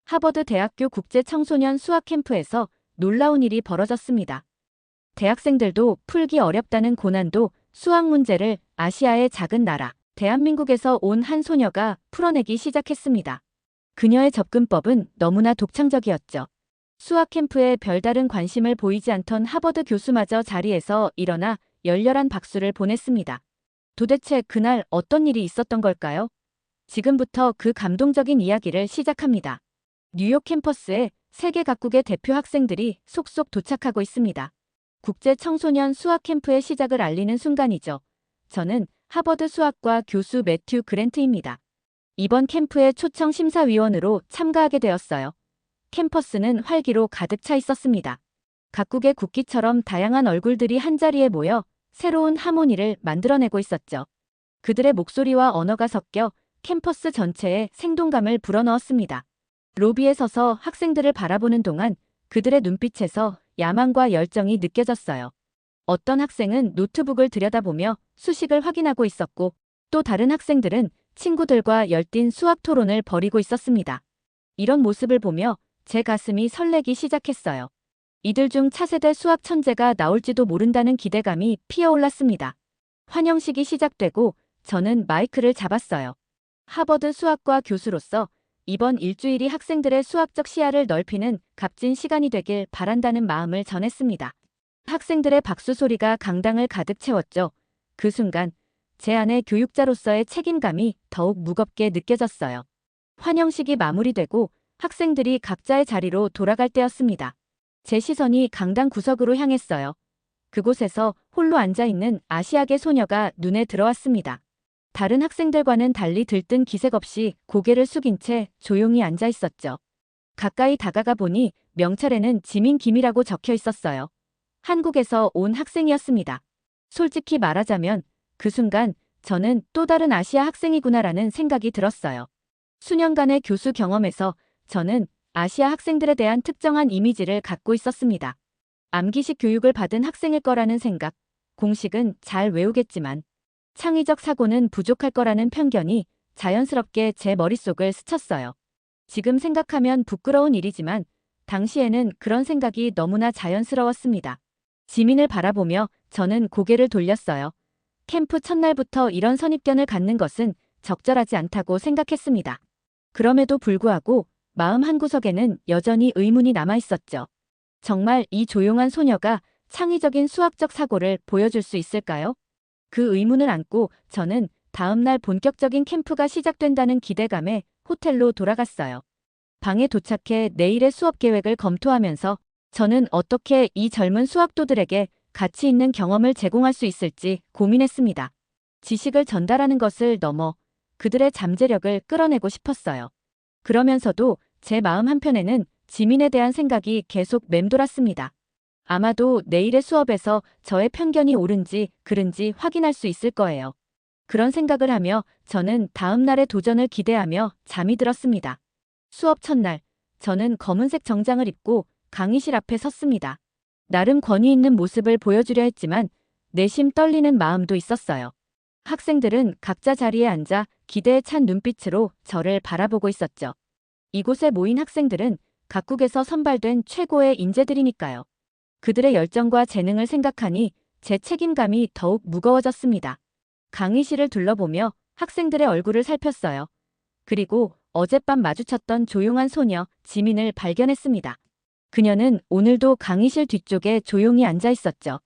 하버드 대학교 국제 청소년 수학 캠프에서 놀라운 일이 벌어졌습니다. 대학생들도 풀기 어렵다는 고난도 수학 문제를 아시아의 작은 나라, 대한민국에서 온 한 소녀가 풀어내기 시작했습니다. 그녀의 접근법은 너무나 독창적이었죠. 수학 캠프에 별다른 관심을 보이지 않던 하버드 교수마저 자리에서 일어나 열렬한 박수를 보냈습니다. 도대체 그날 어떤 일이 있었던 걸까요? 지금부터 그 감동적인 이야기를 시작합니다. 뉴욕 캠퍼스에 세계 각국의 대표 학생들이 속속 도착하고 있습니다. 국제 청소년 수학 캠프의 시작을 알리는 순간이죠. 저는 하버드 수학과 교수 매튜 그랜트입니다. 이번 캠프의 초청 심사위원으로 참가하게 되었어요. 캠퍼스는 활기로 가득 차 있었습니다. 각국의 국기처럼 다양한 얼굴들이 한자리에 모여 새로운 하모니를 만들어내고 있었죠. 그들의 목소리와 언어가 섞여 캠퍼스 전체에 생동감을 불어넣었습니다. 로비에 서서 학생들을 바라보는 동안 그들의 눈빛에서 야망과 열정이 느껴졌어요. 어떤 학생은 노트북을 들여다보며 수식을 확인하고 있었고, 또 다른 학생들은 친구들과 열띤 수학 토론을 벌이고 있었습니다. 이런 모습을 보며 제 가슴이 설레기 시작했어요. 이들 중 차세대 수학 천재가 나올지도 모른다는 기대감이 피어올랐습니다. 환영식이 시작되고 저는 마이크를 잡았어요. 하버드 수학과 교수로서 이번 일주일이 학생들의 수학적 시야를 넓히는 값진 시간이 되길 바란다는 마음을 전했습니다. 학생들의 박수 소리가 강당을 가득 채웠죠. 그 순간 제 안에 교육자로서의 책임감이 더욱 무겁게 느껴졌어요. 환영식이 마무리되고 학생들이 각자의 자리로 돌아갈 때였습니다. 제 시선이 강당 구석으로 향했어요. 그곳에서 홀로 앉아있는 아시아계 소녀가 눈에 들어왔습니다. 다른 학생들과는 달리 들뜬 기색 없이 고개를 숙인 채 조용히 앉아 있었죠. 가까이 다가가 보니 명찰에는 지민 김이라고 적혀 있었어요. 한국에서 온 학생이었습니다. 솔직히 말하자면 그 순간 저는 또 다른 아시아 학생이구나라는 생각이 들었어요. 수년간의 교수 경험에서 저는 아시아 학생들에 대한 특정한 이미지를 갖고 있었습니다. 암기식 교육을 받은 학생일 거라는 생각, 공식은 잘 외우겠지만 창의적 사고는 부족할 거라는 편견이 자연스럽게 제 머릿속을 스쳤어요. 지금 생각하면 부끄러운 일이지만 당시에는 그런 생각이 너무나 자연스러웠습니다. 지민을 바라보며 저는 고개를 돌렸어요. 캠프 첫날부터 이런 선입견을 갖는 것은 적절하지 않다고 생각했습니다. 그럼에도 불구하고 마음 한구석에는 여전히 의문이 남아있었죠. 정말 이 조용한 소녀가 창의적인 수학적 사고를 보여줄 수 있을까요? 그 의문을 안고 저는 다음날 본격적인 캠프가 시작된다는 기대감에 호텔로 돌아갔어요. 방에 도착해 내일의 수업 계획을 검토하면서 저는 어떻게 이 젊은 수학도들에게 가치 있는 경험을 제공할 수 있을지 고민했습니다. 지식을 전달하는 것을 넘어 그들의 잠재력을 끌어내고 싶었어요. 그러면서도 제 마음 한편에는 지민에 대한 생각이 계속 맴돌았습니다. 아마도 내일의 수업에서 저의 편견이 옳은지 그른지 확인할 수 있을 거예요. 그런 생각을 하며 저는 다음 날의 도전을 기대하며 잠이 들었습니다. 수업 첫날, 저는 검은색 정장을 입고 강의실 앞에 섰습니다. 나름 권위 있는 모습을 보여주려 했지만 내심 떨리는 마음도 있었어요. 학생들은 각자 자리에 앉아 기대에 찬 눈빛으로 저를 바라보고 있었죠. 이곳에 모인 학생들은 각국에서 선발된 최고의 인재들이니까요. 그들의 열정과 재능을 생각하니 제 책임감이 더욱 무거워졌습니다. 강의실을 둘러보며 학생들의 얼굴을 살폈어요. 그리고 어젯밤 마주쳤던 조용한 소녀 지민을 발견했습니다. 그녀는 오늘도 강의실 뒤쪽에 조용히 앉아 있었죠.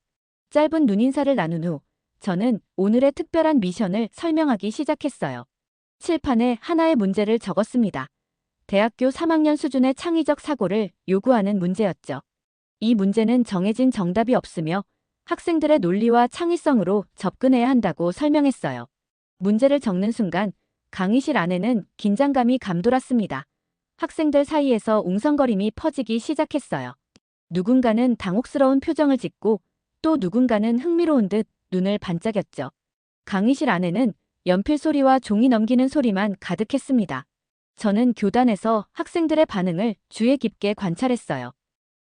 짧은 눈인사를 나눈 후 저는 오늘의 특별한 미션을 설명하기 시작했어요. 칠판에 하나의 문제를 적었습니다. 대학교 3학년 수준의 창의적 사고를 요구하는 문제였죠. 이 문제는 정해진 정답이 없으며 학생들의 논리와 창의성으로 접근해야 한다고 설명했어요. 문제를 적는 순간 강의실 안에는 긴장감이 감돌았습니다. 학생들 사이에서 웅성거림이 퍼지기 시작했어요. 누군가는 당혹스러운 표정을 짓고 또 누군가는 흥미로운 듯 눈을 반짝였죠. 강의실 안에는 연필 소리와 종이 넘기는 소리만 가득했습니다. 저는 교단에서 학생들의 반응을 주의 깊게 관찰했어요.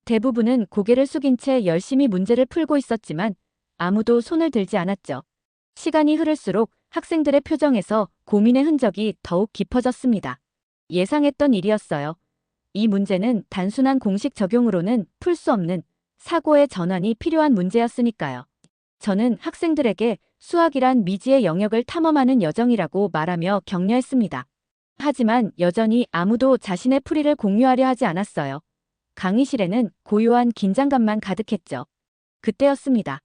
대부분은 고개를 숙인 채 열심히 문제를 풀고 있었지만 아무도 손을 들지 않았죠. 시간이 흐를수록 학생들의 표정에서 고민의 흔적이 더욱 깊어졌습니다. 예상했던 일이었어요. 이 문제는 단순한 공식 적용으로는 풀 수 없는 사고의 전환이 필요한 문제였으니까요. 저는 학생들에게 수학이란 미지의 영역을 탐험하는 여정이라고 말하며 격려했습니다. 하지만 여전히 아무도 자신의 풀이를 공유하려 하지 않았어요. 강의실에는 고요한 긴장감만 가득했죠. 그때였습니다.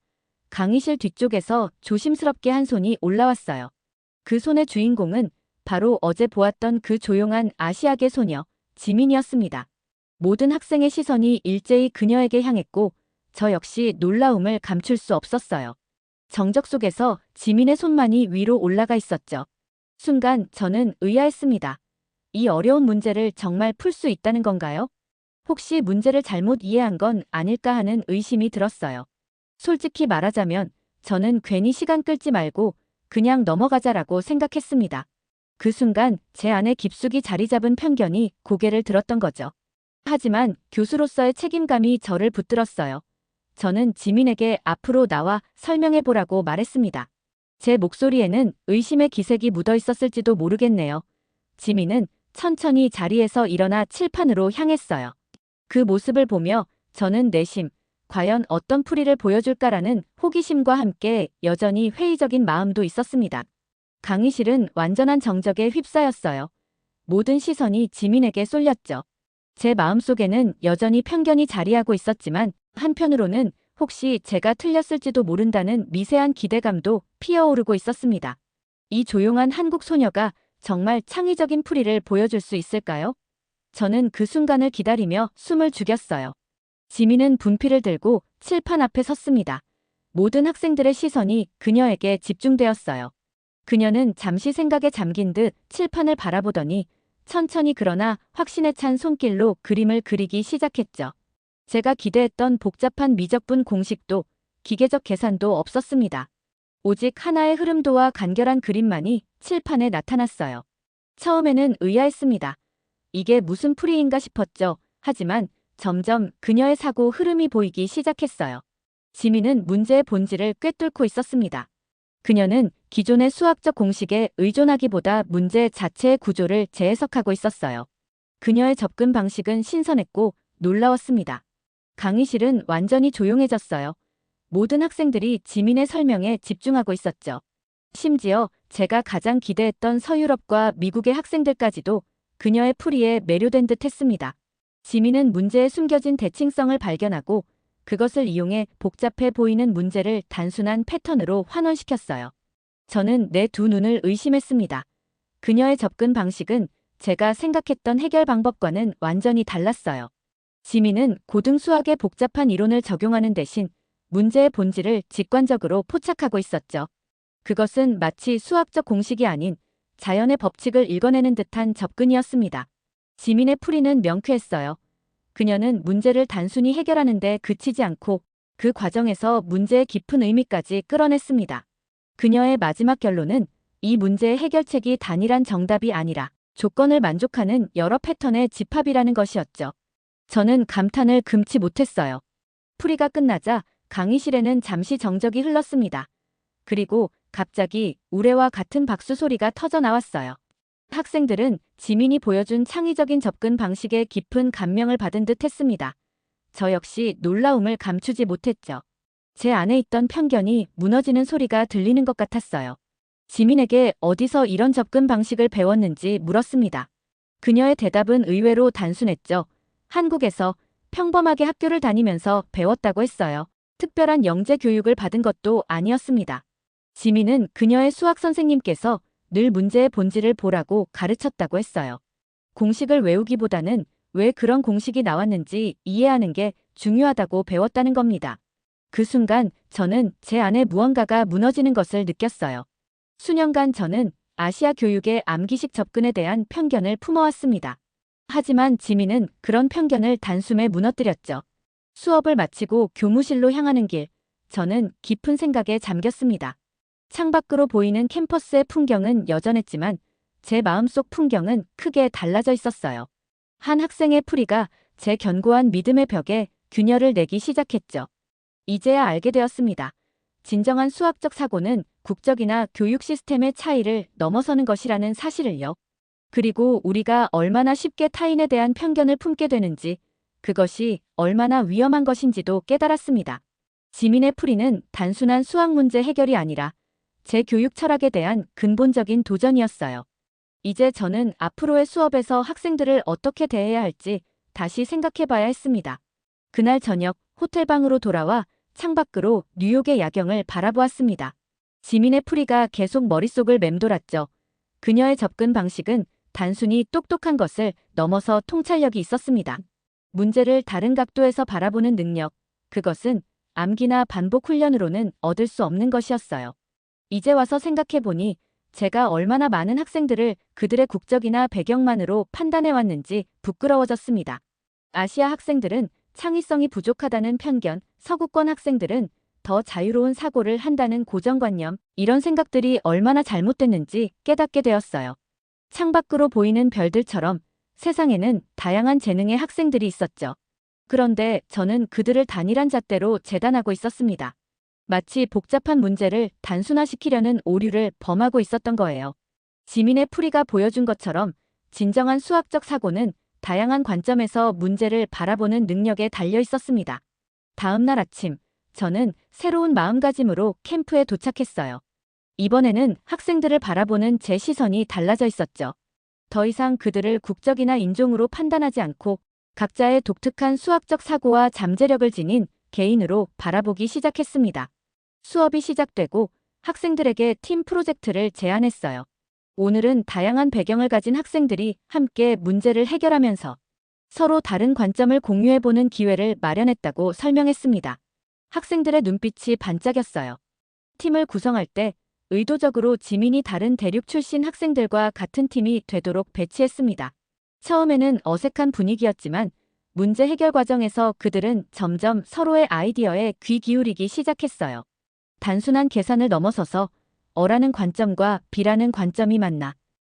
강의실 뒤쪽에서 조심스럽게 한 손이 올라왔어요. 그 손의 주인공은 바로 어제 보았던 그 조용한 아시아계 소녀, 지민이었습니다. 모든 학생의 시선이 일제히 그녀에게 향했고 저 역시 놀라움을 감출 수 없었어요. 정적 속에서 지민의 손만이 위로 올라가 있었죠. 순간 저는 의아했습니다. 이 어려운 문제를 정말 풀 수 있다는 건가요? 혹시 문제를 잘못 이해한 건 아닐까 하는 의심이 들었어요. 솔직히 말하자면 저는 괜히 시간 끌지 말고 그냥 넘어가자라고 생각했습니다. 그 순간 제 안에 깊숙이 자리 잡은 편견이 고개를 들었던 거죠. 하지만 교수로서의 책임감이 저를 붙들었어요. 저는 지민에게 앞으로 나와 설명해보라고 말했습니다. 제 목소리에는 의심의 기색이 묻어 있었을지도 모르겠네요. 지민은 천천히 자리에서 일어나 칠판으로 향했어요. 그 모습을 보며 저는 내심 과연 어떤 풀이를 보여줄까라는 호기심과 함께 여전히 회의적인 마음도 있었습니다. 강의실은 완전한 정적에 휩싸였어요. 모든 시선이 지민에게 쏠렸죠. 제 마음속에는 여전히 편견이 자리하고 있었지만 한편으로는 혹시 제가 틀렸을지도 모른다는 미세한 기대감도 피어오르고 있었습니다. 이 조용한 한국 소녀가 정말 창의적인 풀이를 보여줄 수 있을까요? 저는 그 순간을 기다리며 숨을 죽였어요. 지민은 분필을 들고 칠판 앞에 섰습니다. 모든 학생들의 시선이 그녀에게 집중되었어요. 그녀는 잠시 생각에 잠긴 듯 칠판을 바라보더니 천천히 그러나 확신에 찬 손길로 그림을 그리기 시작했죠. 제가 기대했던 복잡한 미적분 공식도 기계적 계산도 없었습니다. 오직 하나의 흐름도와 간결한 그림만이 칠판에 나타났어요. 처음에는 의아했습니다. 이게 무슨 풀이인가 싶었죠. 하지만 점점 그녀의 사고 흐름이 보이기 시작했어요. 지민은 문제의 본질을 꿰뚫고 있었습니다. 그녀는 기존의 수학적 공식에 의존하기보다 문제 자체의 구조를 재해석하고 있었어요. 그녀의 접근 방식은 신선했고 놀라웠습니다. 강의실은 완전히 조용해졌어요. 모든 학생들이 지민의 설명에 집중하고 있었죠. 심지어 제가 가장 기대했던 서유럽과 미국의 학생들까지도 그녀의 풀이에 매료된 듯 했습니다. 지민은 문제에 숨겨진 대칭성을 발견하고 그것을 이용해 복잡해 보이는 문제를 단순한 패턴으로 환원시켰어요. 저는 내 두 눈을 의심했습니다. 그녀의 접근 방식은 제가 생각했던 해결 방법과는 완전히 달랐어요. 지민은 고등 수학의 복잡한 이론을 적용하는 대신 문제의 본질을 직관적으로 포착하고 있었죠. 그것은 마치 수학적 공식이 아닌 자연의 법칙을 읽어내는 듯한 접근이었습니다. 지민의 풀이는 명쾌했어요. 그녀는 문제를 단순히 해결하는 데 그치지 않고 그 과정에서 문제의 깊은 의미까지 끌어냈습니다. 그녀의 마지막 결론은 이 문제의 해결책이 단일한 정답이 아니라 조건을 만족하는 여러 패턴의 집합이라는 것이었죠. 저는 감탄을 금치 못했어요. 풀이가 끝나자 강의실에는 잠시 정적이 흘렀습니다. 그리고 갑자기 우레와 같은 박수 소리가 터져 나왔어요. 학생들은 지민이 보여준 창의적인 접근 방식에 깊은 감명을 받은 듯 했습니다. 저 역시 놀라움을 감추지 못했죠. 제 안에 있던 편견이 무너지는 소리가 들리는 것 같았어요. 지민에게 어디서 이런 접근 방식을 배웠는지 물었습니다. 그녀의 대답은 의외로 단순했죠. 한국에서 평범하게 학교를 다니면서 배웠다고 했어요. 특별한 영재 교육을 받은 것도 아니었습니다. 지민은 그녀의 수학 선생님께서 늘 문제의 본질을 보라고 가르쳤다고 했어요. 공식을 외우기보다는 왜 그런 공식이 나왔는지 이해하는 게 중요하다고 배웠다는 겁니다. 그 순간 저는 제 안에 무언가가 무너지는 것을 느꼈어요. 수년간 저는 아시아 교육의 암기식 접근에 대한 편견을 품어왔습니다. 하지만 지민은 그런 편견을 단숨에 무너뜨렸죠. 수업을 마치고 교무실로 향하는 길, 저는 깊은 생각에 잠겼습니다. 창밖으로 보이는 캠퍼스의 풍경은 여전했지만 제 마음속 풍경은 크게 달라져 있었어요. 한 학생의 풀이가 제 견고한 믿음의 벽에 균열을 내기 시작했죠. 이제야 알게 되었습니다. 진정한 수학적 사고는 국적이나 교육 시스템의 차이를 넘어서는 것이라는 사실을요. 그리고 우리가 얼마나 쉽게 타인에 대한 편견을 품게 되는지, 그것이 얼마나 위험한 것인지도 깨달았습니다. 지민의 풀이는 단순한 수학 문제 해결이 아니라 제 교육 철학에 대한 근본적인 도전이었어요. 이제 저는 앞으로의 수업에서 학생들을 어떻게 대해야 할지 다시 생각해 봐야 했습니다. 그날 저녁 호텔방으로 돌아와 창밖으로 뉴욕의 야경을 바라보았습니다. 지민의 풀이가 계속 머릿속을 맴돌았죠. 그녀의 접근 방식은 단순히 똑똑한 것을 넘어서 통찰력이 있었습니다. 문제를 다른 각도에서 바라보는 능력, 그것은 암기나 반복 훈련으로는 얻을 수 없는 것이었어요. 이제 와서 생각해보니 제가 얼마나 많은 학생들을 그들의 국적이나 배경만으로 판단해왔는지 부끄러워졌습니다. 아시아 학생들은 창의성이 부족하다는 편견, 서구권 학생들은 더 자유로운 사고를 한다는 고정관념, 이런 생각들이 얼마나 잘못됐는지 깨닫게 되었어요. 창밖으로 보이는 별들처럼 세상에는 다양한 재능의 학생들이 있었죠. 그런데 저는 그들을 단일한 잣대로 재단하고 있었습니다. 마치 복잡한 문제를 단순화시키려는 오류를 범하고 있었던 거예요. 지민의 풀이가 보여준 것처럼 진정한 수학적 사고는 다양한 관점에서 문제를 바라보는 능력에 달려 있었습니다. 다음 날 아침, 저는 새로운 마음가짐으로 캠프에 도착했어요. 이번에는 학생들을 바라보는 제 시선이 달라져 있었죠. 더 이상 그들을 국적이나 인종으로 판단하지 않고 각자의 독특한 수학적 사고와 잠재력을 지닌 개인으로 바라보기 시작했습니다. 수업이 시작되고 학생들에게 팀 프로젝트를 제안했어요. 오늘은 다양한 배경을 가진 학생들이 함께 문제를 해결하면서 서로 다른 관점을 공유해보는 기회를 마련했다고 설명했습니다. 학생들의 눈빛이 반짝였어요. 팀을 구성할 때 의도적으로 지민이 다른 대륙 출신 학생들과 같은 팀이 되도록 배치했습니다. 처음에는 어색한 분위기였지만 문제 해결 과정에서 그들은 점점 서로의 아이디어에 귀 기울이기 시작했어요. 단순한 계산을 넘어서서 어라는 관점과 B라는 관점이 만나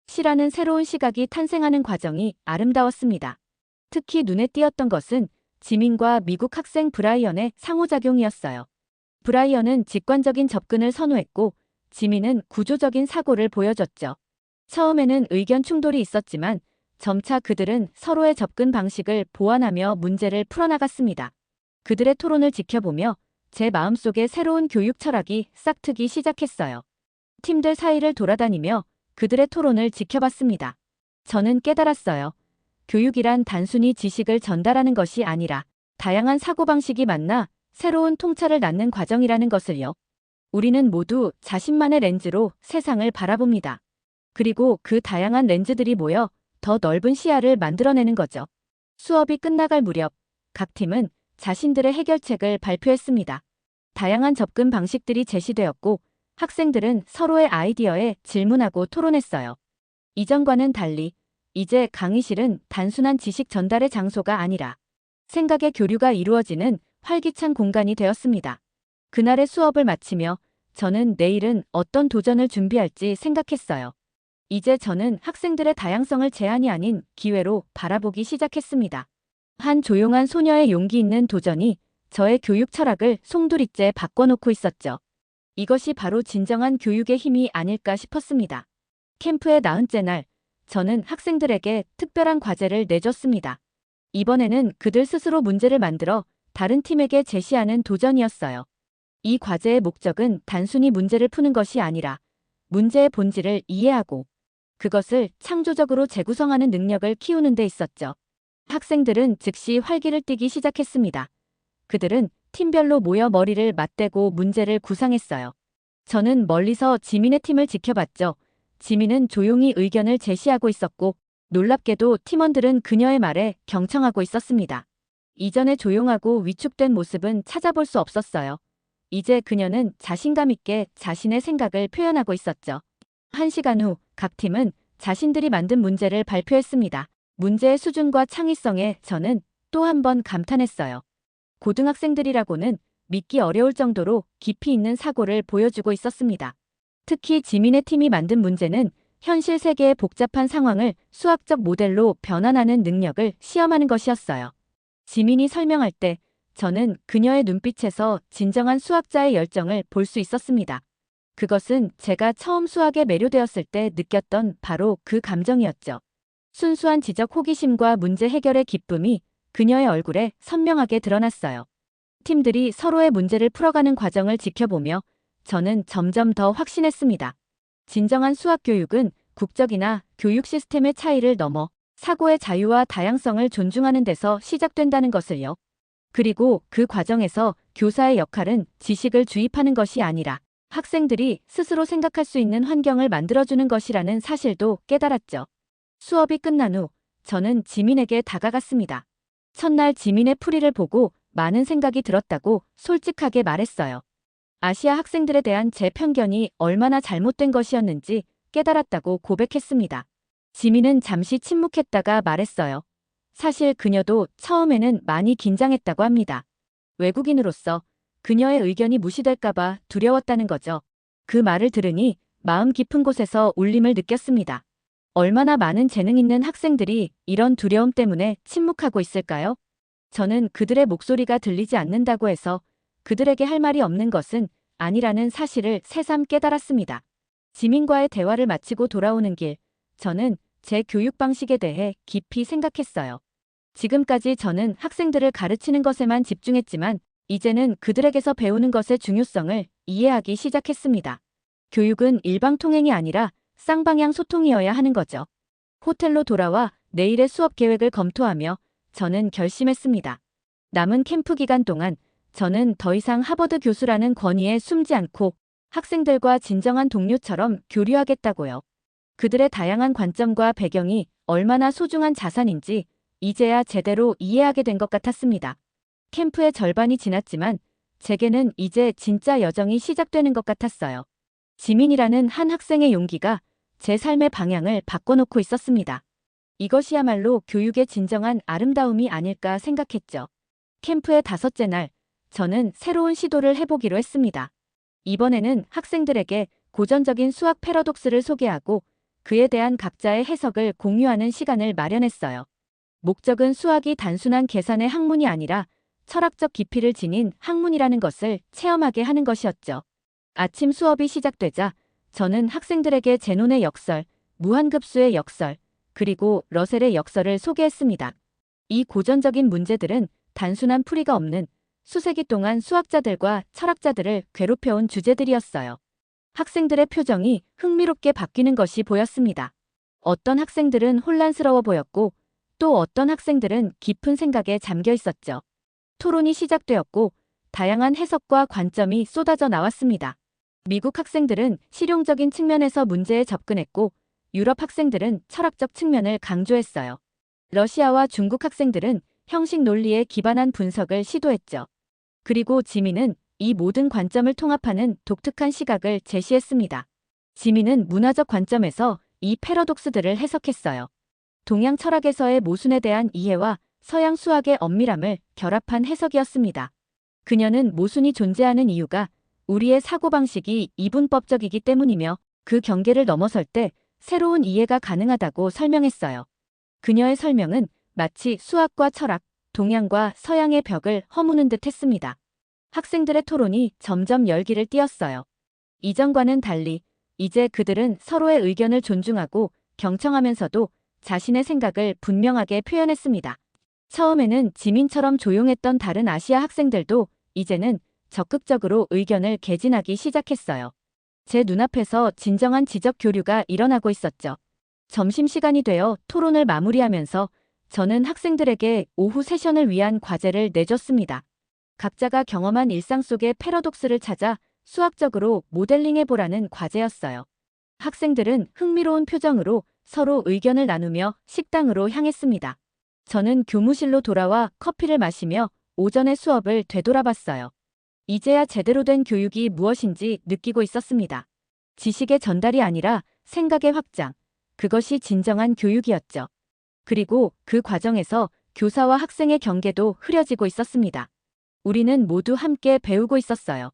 C라는 새로운 시각이 탄생하는 과정이 아름다웠습니다. 특히 눈에 띄었던 것은 지민과 미국 학생 브라이언의 상호작용이었어요. 브라이언은 직관적인 접근을 선호했고 지민은 구조적인 사고를 보여줬죠. 처음에는 의견 충돌이 있었지만 점차 그들은 서로의 접근 방식을 보완하며 문제를 풀어나갔습니다. 그들의 토론을 지켜보며 제 마음속에 새로운 교육 철학이 싹트기 시작했어요. 팀들 사이를 돌아다니며 그들의 토론을 지켜봤습니다. 저는 깨달았어요. 교육이란 단순히 지식을 전달하는 것이 아니라 다양한 사고방식이 만나 새로운 통찰을 낳는 과정이라는 것을요. 우리는 모두 자신만의 렌즈로 세상을 바라봅니다. 그리고 그 다양한 렌즈들이 모여 더 넓은 시야를 만들어내는 거죠. 수업이 끝나갈 무렵 각 팀은 자신들의 해결책을 발표했습니다. 다양한 접근 방식들이 제시되었고 학생들은 서로의 아이디어에 질문하고 토론했어요. 이전과는 달리 이제 강의실은 단순한 지식 전달의 장소가 아니라 생각의 교류가 이루어지는 활기찬 공간이 되었습니다. 그날의 수업을 마치며 저는 내일은 어떤 도전을 준비할지 생각했어요. 이제 저는 학생들의 다양성을 제한이 아닌 기회로 바라보기 시작했습니다. 한 조용한 소녀의 용기 있는 도전이 저의 교육 철학을 송두리째 바꿔놓고 있었죠. 이것이 바로 진정한 교육의 힘이 아닐까 싶었습니다. 캠프의 40째 날, 저는 학생들에게 특별한 과제를 내줬습니다. 이번에는 그들 스스로 문제를 만들어 다른 팀에게 제시하는 도전이었어요. 이 과제의 목적은 단순히 문제를 푸는 것이 아니라 문제의 본질을 이해하고 그것을 창조적으로 재구성하는 능력을 키우는 데 있었죠. 학생들은 즉시 활기를 띠기 시작했습니다. 그들은 팀별로 모여 머리를 맞대고 문제를 구상했어요. 저는 멀리서 지민의 팀을 지켜봤죠. 지민은 조용히 의견을 제시하고 있었고 놀랍게도 팀원들은 그녀의 말에 경청하고 있었습니다. 이전의 조용하고 위축된 모습은 찾아볼 수 없었어요. 이제 그녀는 자신감 있게 자신의 생각을 표현하고 있었죠. 1시간 후 각 팀은 자신들이 만든 문제를 발표했습니다. 문제의 수준과 창의성에 저는 또 한 번 감탄했어요. 고등학생들이라고는 믿기 어려울 정도로 깊이 있는 사고를 보여주고 있었습니다. 특히 지민의 팀이 만든 문제는 현실 세계의 복잡한 상황을 수학적 모델로 변환하는 능력을 시험하는 것이었어요. 지민이 설명할 때 저는 그녀의 눈빛에서 진정한 수학자의 열정을 볼 수 있었습니다. 그것은 제가 처음 수학에 매료되었을 때 느꼈던 바로 그 감정이었죠. 순수한 지적 호기심과 문제 해결의 기쁨이 그녀의 얼굴에 선명하게 드러났어요. 팀들이 서로의 문제를 풀어가는 과정을 지켜보며 저는 점점 더 확신했습니다. 진정한 수학 교육은 국적이나 교육 시스템의 차이를 넘어 사고의 자유와 다양성을 존중하는 데서 시작된다는 것을요. 그리고 그 과정에서 교사의 역할은 지식을 주입하는 것이 아니라 학생들이 스스로 생각할 수 있는 환경을 만들어주는 것이라는 사실도 깨달았죠. 수업이 끝난 후 저는 지민에게 다가갔습니다. 첫날 지민의 풀이를 보고 많은 생각이 들었다고 솔직하게 말했어요. 아시아 학생들에 대한 제 편견이 얼마나 잘못된 것이었는지 깨달았다고 고백했습니다. 지민은 잠시 침묵했다가 말했어요. 사실 그녀도 처음에는 많이 긴장했다고 합니다. 외국인으로서 그녀의 의견이 무시될까봐 두려웠다는 거죠. 그 말을 들으니 마음 깊은 곳에서 울림을 느꼈습니다. 얼마나 많은 재능 있는 학생들이 이런 두려움 때문에 침묵하고 있을까요? 저는 그들의 목소리가 들리지 않는다고 해서 그들에게 할 말이 없는 것은 아니라는 사실을 새삼 깨달았습니다. 지민과의 대화를 마치고 돌아오는 길, 저는 제 교육 방식에 대해 깊이 생각했어요. 지금까지 저는 학생들을 가르치는 것에만 집중했지만 이제는 그들에게서 배우는 것의 중요성을 이해하기 시작했습니다. 교육은 일방통행이 아니라 쌍방향 소통이어야 하는 거죠. 호텔로 돌아와 내일의 수업 계획을 검토하며 저는 결심했습니다. 남은 캠프 기간 동안 저는 더 이상 하버드 교수라는 권위에 숨지 않고 학생들과 진정한 동료처럼 교류하겠다고요. 그들의 다양한 관점과 배경이 얼마나 소중한 자산인지 이제야 제대로 이해하게 된 것 같았습니다. 캠프의 절반이 지났지만 제게는 이제 진짜 여정이 시작되는 것 같았어요. 지민이라는 한 학생의 용기가 제 삶의 방향을 바꿔놓고 있었습니다. 이것이야말로 교육의 진정한 아름다움이 아닐까 생각했죠. 캠프의 5째 날, 저는 새로운 시도를 해보기로 했습니다. 이번에는 학생들에게 고전적인 수학 패러독스를 소개하고 그에 대한 각자의 해석을 공유하는 시간을 마련했어요. 목적은 수학이 단순한 계산의 학문이 아니라 철학적 깊이를 지닌 학문이라는 것을 체험하게 하는 것이었죠. 아침 수업이 시작되자 저는 학생들에게 제논의 역설, 무한급수의 역설, 그리고 러셀의 역설을 소개했습니다. 이 고전적인 문제들은 단순한 풀이가 없는 수세기 동안 수학자들과 철학자들을 괴롭혀온 주제들이었어요. 학생들의 표정이 흥미롭게 바뀌는 것이 보였습니다. 어떤 학생들은 혼란스러워 보였고 또 어떤 학생들은 깊은 생각에 잠겨 있었죠. 토론이 시작되었고 다양한 해석과 관점이 쏟아져 나왔습니다. 미국 학생들은 실용적인 측면에서 문제에 접근했고 유럽 학생들은 철학적 측면을 강조했어요. 러시아와 중국 학생들은 형식 논리에 기반한 분석을 시도했죠. 그리고 지민은 이 모든 관점을 통합하는 독특한 시각을 제시했습니다. 지민은 문화적 관점에서 이 패러독스들을 해석했어요. 동양 철학에서의 모순에 대한 이해와 서양 수학의 엄밀함을 결합한 해석이었습니다. 그녀는 모순이 존재하는 이유가 우리의 사고방식이 이분법적이기 때문이며 그 경계를 넘어설 때 새로운 이해가 가능하다고 설명했어요. 그녀의 설명은 마치 수학과 철학, 동양과 서양의 벽을 허무는 듯 했습니다. 학생들의 토론이 점점 열기를 띠었어요. 이전과는 달리 이제 그들은 서로의 의견을 존중하고 경청하면서도 자신의 생각을 분명하게 표현했습니다. 처음에는 지민처럼 조용했던 다른 아시아 학생들도 이제는 적극적으로 의견을 개진하기 시작했어요. 제 눈앞에서 진정한 지적 교류가 일어나고 있었죠. 점심시간이 되어 토론을 마무리하면서 저는 학생들에게 오후 세션을 위한 과제를 내줬습니다. 각자가 경험한 일상 속의 패러독스를 찾아 수학적으로 모델링해보라는 과제였어요. 학생들은 흥미로운 표정으로 서로 의견을 나누며 식당으로 향했습니다. 저는 교무실로 돌아와 커피를 마시며 오전의 수업을 되돌아봤어요. 이제야 제대로 된 교육이 무엇인지 느끼고 있었습니다. 지식의 전달이 아니라 생각의 확장, 그것이 진정한 교육이었죠. 그리고 그 과정에서 교사와 학생의 경계도 흐려지고 있었습니다. 우리는 모두 함께 배우고 있었어요.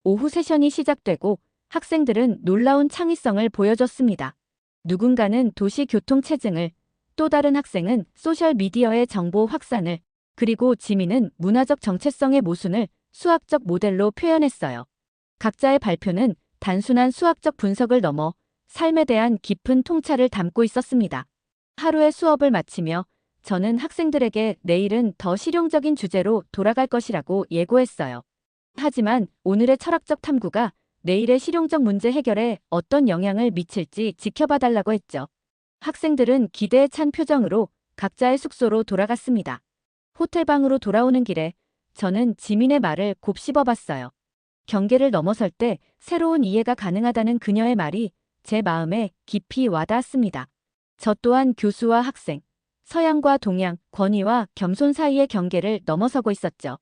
오후 세션이 시작되고 학생들은 놀라운 창의성을 보여줬습니다. 누군가는 도시 교통 체증을, 또 다른 학생은 소셜미디어의 정보 확산을, 그리고 지민은 문화적 정체성의 모순을 수학적 모델로 표현했어요. 각자의 발표는 단순한 수학적 분석을 넘어 삶에 대한 깊은 통찰을 담고 있었습니다. 하루의 수업을 마치며 저는 학생들에게 내일은 더 실용적인 주제로 돌아갈 것이라고 예고했어요. 하지만 오늘의 철학적 탐구가 내일의 실용적 문제 해결에 어떤 영향을 미칠지 지켜봐 달라고 했죠. 학생들은 기대에 찬 표정으로 각자의 숙소로 돌아갔습니다. 호텔방으로 돌아오는 길에 저는 지민의 말을 곱씹어봤어요. 경계를 넘어설 때 새로운 이해가 가능하다는 그녀의 말이 제 마음에 깊이 와닿았습니다. 저 또한 교수와 학생, 서양과 동양, 권위와 겸손 사이의 경계를 넘어서고 있었죠.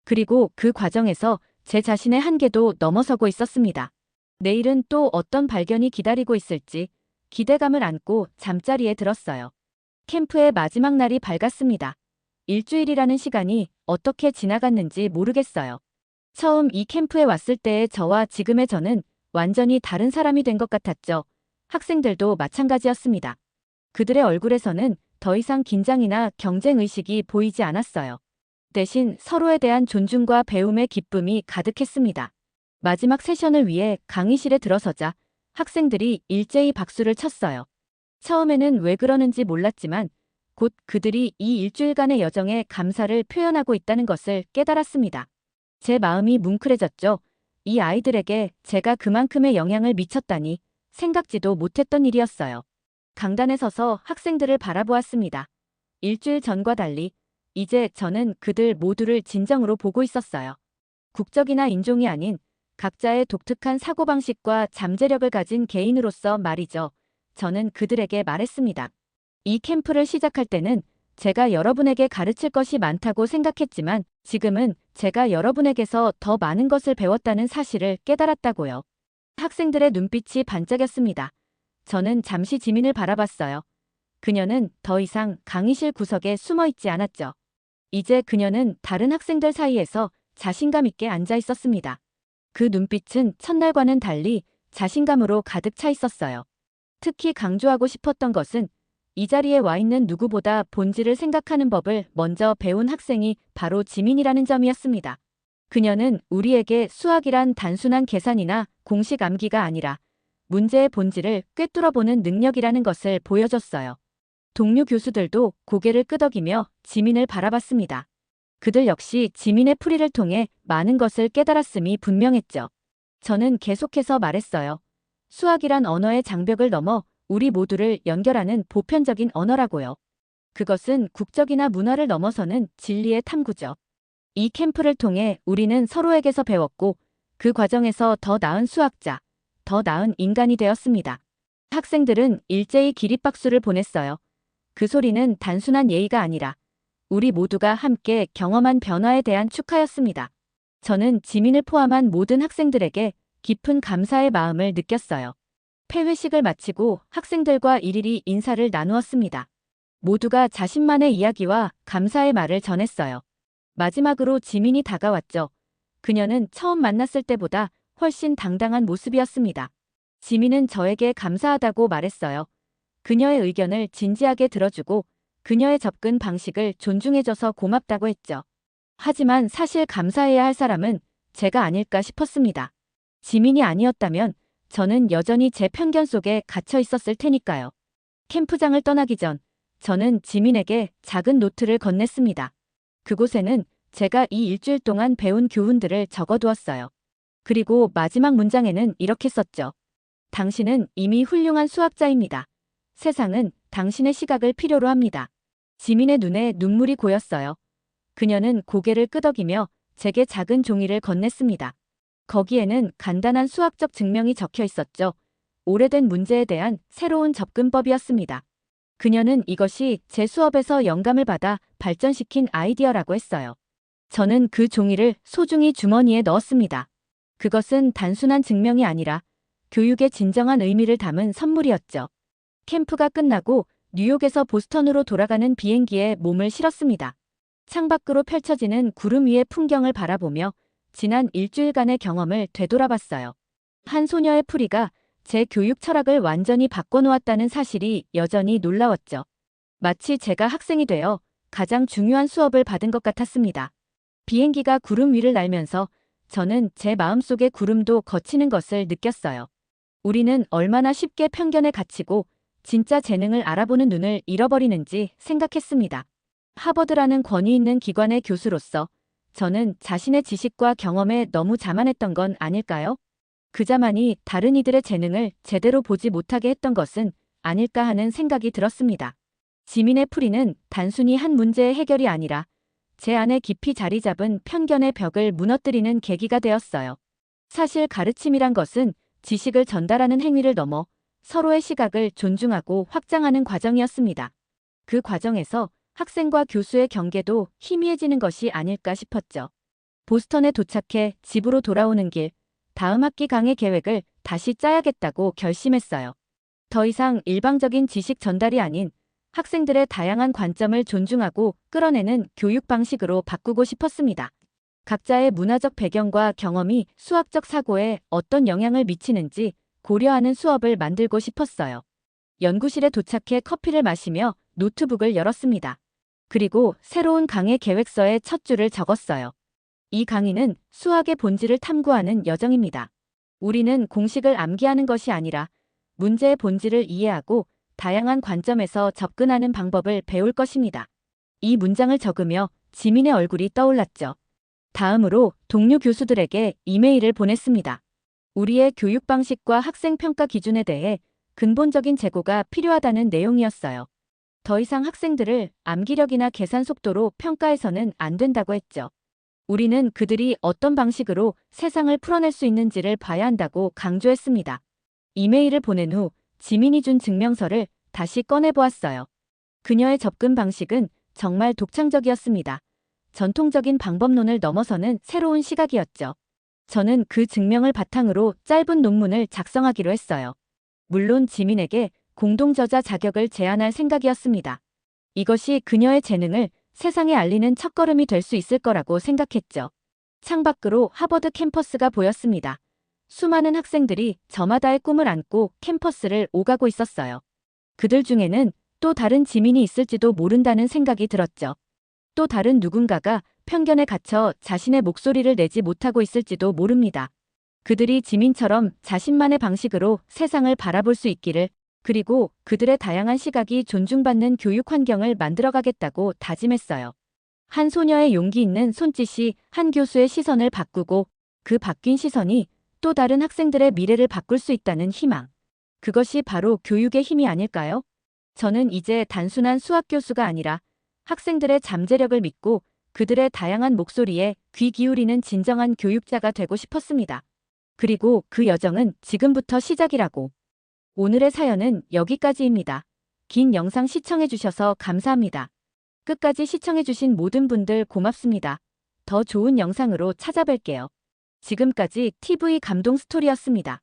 그리고 그 과정에서 제 자신의 한계도 넘어서고 있었습니다. 내일은 또 어떤 발견이 기다리고 있을지 기대감을 안고 잠자리에 들었어요. 캠프의 마지막 날이 밝았습니다. 일주일이라는 시간이 어떻게 지나갔는지 모르겠어요. 처음 이 캠프에 왔을 때의 저와 지금의 저는 완전히 다른 사람이 된 것 같았죠. 학생들도 마찬가지였습니다. 그들의 얼굴에서는 더 이상 긴장이나 경쟁의식이 보이지 않았어요. 대신 서로에 대한 존중과 배움의 기쁨이 가득했습니다. 마지막 세션을 위해 강의실에 들어서자 학생들이 일제히 박수를 쳤어요. 처음에는 왜 그러는지 몰랐지만 곧 그들이 이 일주일간의 여정에 감사를 표현하고 있다는 것을 깨달았습니다. 제 마음이 뭉클해졌죠. 이 아이들에게 제가 그만큼의 영향을 미쳤다니 생각지도 못했던 일이었어요. 강단에 서서 학생들을 바라보았습니다. 일주일 전과 달리 이제 저는 그들 모두를 진정으로 보고 있었어요. 국적이나 인종이 아닌 각자의 독특한 사고방식과 잠재력을 가진 개인으로서 말이죠. 저는 그들에게 말했습니다. 이 캠프를 시작할 때는 제가 여러분에게 가르칠 것이 많다고 생각했지만 지금은 제가 여러분에게서 더 많은 것을 배웠다는 사실을 깨달았다고요. 학생들의 눈빛이 반짝였습니다. 저는 잠시 지민을 바라봤어요. 그녀는 더 이상 강의실 구석에 숨어 있지 않았죠. 이제 그녀는 다른 학생들 사이에서 자신감 있게 앉아 있었습니다. 그 눈빛은 첫날과는 달리 자신감으로 가득 차 있었어요. 특히 강조하고 싶었던 것은 이 자리에 와 있는 누구보다 본질을 생각하는 법을 먼저 배운 학생이 바로 지민이라는 점이었습니다. 그녀는 우리에게 수학이란 단순한 계산이나 공식 암기가 아니라 문제의 본질을 꿰뚫어보는 능력이라는 것을 보여줬어요. 동료 교수들도 고개를 끄덕이며 지민을 바라봤습니다. 그들 역시 지민의 풀이를 통해 많은 것을 깨달았음이 분명했죠. 저는 계속해서 말했어요. 수학이란 언어의 장벽을 넘어 우리 모두를 연결하는 보편적인 언어라고요. 그것은 국적이나 문화를 넘어서는 진리의 탐구죠. 이 캠프를 통해 우리는 서로에게서 배웠고 그 과정에서 더 나은 수학자, 더 나은 인간이 되었습니다. 학생들은 일제히 기립박수를 보냈어요. 그 소리는 단순한 예의가 아니라 우리 모두가 함께 경험한 변화에 대한 축하였습니다. 저는 지민을 포함한 모든 학생들에게 깊은 감사의 마음을 느꼈어요. 폐회식을 마치고 학생들과 일일이 인사를 나누었습니다. 모두가 자신만의 이야기와 감사의 말을 전했어요. 마지막으로 지민이 다가왔죠. 그녀는 처음 만났을 때보다 훨씬 당당한 모습이었습니다. 지민은 저에게 감사하다고 말했어요. 그녀의 의견을 진지하게 들어주고 그녀의 접근 방식을 존중해줘서 고맙다고 했죠. 하지만 사실 감사해야 할 사람은 제가 아닐까 싶었습니다. 지민이 아니었다면 저는 여전히 제 편견 속에 갇혀 있었을 테니까요. 캠프장을 떠나기 전 저는 지민에게 작은 노트를 건넸습니다. 그곳에는 제가 이 일주일 동안 배운 교훈들을 적어두었어요. 그리고 마지막 문장에는 이렇게 썼죠. 당신은 이미 훌륭한 수학자입니다. 세상은 당신의 시각을 필요로 합니다. 지민의 눈에 눈물이 고였어요. 그녀는 고개를 끄덕이며 제게 작은 종이를 건넸습니다. 거기에는 간단한 수학적 증명이 적혀 있었죠. 오래된 문제에 대한 새로운 접근법이었습니다. 그녀는 이것이 제 수업에서 영감을 받아 발전시킨 아이디어라고 했어요. 저는 그 종이를 소중히 주머니에 넣었습니다. 그것은 단순한 증명이 아니라 교육의 진정한 의미를 담은 선물이었죠. 캠프가 끝나고 뉴욕에서 보스턴으로 돌아가는 비행기에 몸을 실었습니다. 창밖으로 펼쳐지는 구름 위의 풍경을 바라보며 지난 일주일간의 경험을 되돌아봤어요. 한 소녀의 풀이가 제 교육 철학을 완전히 바꿔놓았다는 사실이 여전히 놀라웠죠. 마치 제가 학생이 되어 가장 중요한 수업을 받은 것 같았습니다. 비행기가 구름 위를 날면서 저는 제 마음속의 구름도 거치는 것을 느꼈어요. 우리는 얼마나 쉽게 편견에 갇히고 진짜 재능을 알아보는 눈을 잃어버리는지 생각했습니다. 하버드라는 권위 있는 기관의 교수로서 저는 자신의 지식과 경험에 너무 자만했던 건 아닐까요? 그자만이 다른 이들의 재능을 제대로 보지 못하게 했던 것은 아닐까 하는 생각이 들었습니다. 지민의 풀이는 단순히 한 문제의 해결이 아니라 제 안에 깊이 자리 잡은 편견의 벽을 무너뜨리는 계기가 되었어요. 사실 가르침이란 것은 지식을 전달하는 행위를 넘어 서로의 시각을 존중하고 확장하는 과정이었습니다. 그 과정에서 학생과 교수의 경계도 희미해지는 것이 아닐까 싶었죠. 보스턴에 도착해 집으로 돌아오는 길, 다음 학기 강의 계획을 다시 짜야겠다고 결심했어요. 더 이상 일방적인 지식 전달이 아닌 학생들의 다양한 관점을 존중하고 끌어내는 교육 방식으로 바꾸고 싶었습니다. 각자의 문화적 배경과 경험이 수학적 사고에 어떤 영향을 미치는지 고려하는 수업을 만들고 싶었어요. 연구실에 도착해 커피를 마시며 노트북을 열었습니다. 그리고 새로운 강의 계획서에 첫 줄을 적었어요. 이 강의는 수학의 본질을 탐구하는 여정입니다. 우리는 공식을 암기하는 것이 아니라 문제의 본질을 이해하고 다양한 관점에서 접근하는 방법을 배울 것입니다. 이 문장을 적으며 지민의 얼굴이 떠올랐죠. 다음으로 동료 교수들에게 이메일을 보냈습니다. 우리의 교육 방식과 학생 평가 기준에 대해 근본적인 재고가 필요하다는 내용이었어요. 더 이상 학생들을 암기력이나 계산 속도로 평가해서는 안 된다고 했죠. 우리는 그들이 어떤 방식으로 세상을 풀어낼 수 있는지를 봐야 한다고 강조했습니다. 이메일을 보낸 후 지민이 준 증명서를 다시 꺼내보았어요. 그녀의 접근 방식은 정말 독창적이었습니다. 전통적인 방법론을 넘어서는 새로운 시각이었죠. 저는 그 증명을 바탕으로 짧은 논문을 작성하기로 했어요. 물론 지민에게 공동저자 자격을 제안할 생각이었습니다. 이것이 그녀의 재능을 세상에 알리는 첫걸음이 될 수 있을 거라고 생각했죠. 창밖으로 하버드 캠퍼스가 보였습니다. 수많은 학생들이 저마다의 꿈을 안고 캠퍼스를 오가고 있었어요. 그들 중에는 또 다른 지민이 있을지도 모른다는 생각이 들었죠. 또 다른 누군가가 편견에 갇혀 자신의 목소리를 내지 못하고 있을지도 모릅니다. 그들이 지민처럼 자신만의 방식으로 세상을 바라볼 수 있기를, 그리고 그들의 다양한 시각이 존중받는 교육 환경을 만들어가겠다고 다짐했어요. 한 소녀의 용기 있는 손짓이 한 교수의 시선을 바꾸고 그 바뀐 시선이 또 다른 학생들의 미래를 바꿀 수 있다는 희망. 그것이 바로 교육의 힘이 아닐까요? 저는 이제 단순한 수학 교수가 아니라 학생들의 잠재력을 믿고 그들의 다양한 목소리에 귀 기울이는 진정한 교육자가 되고 싶었습니다. 그리고 그 여정은 지금부터 시작이라고. 오늘의 사연은 여기까지입니다. 긴 영상 시청해주셔서 감사합니다. 끝까지 시청해주신 모든 분들 고맙습니다. 더 좋은 영상으로 찾아뵐게요. 지금까지 TV 감동 스토리였습니다.